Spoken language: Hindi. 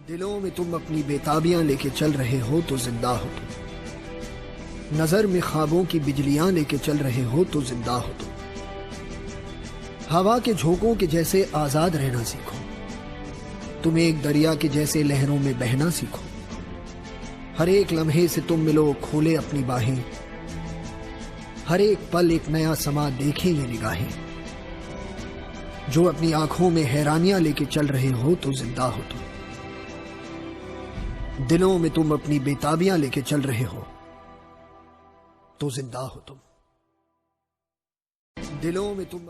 दिलों में तुम अपनी बेताबियां लेके चल रहे हो तो जिंदा हो तुम। नजर में ख्वाबों की बिजलियां लेके चल रहे हो तो जिंदा हो तुम। हवा के झोंकों के जैसे आजाद रहना सीखो। तुम एक दरिया के जैसे लहरों में बहना सीखो। हर एक लम्हे से तुम मिलो खोले अपनी बाहें। हर एक पल एक नया समा देखे ये निगाहें। जो अपनी आंखों में हैरानियां लेके चल रहे हो तो जिंदा हो तुम। दिलों में तुम अपनी बेताबियां लेके चल रहे हो तो जिंदा हो तुम। दिलों में तुम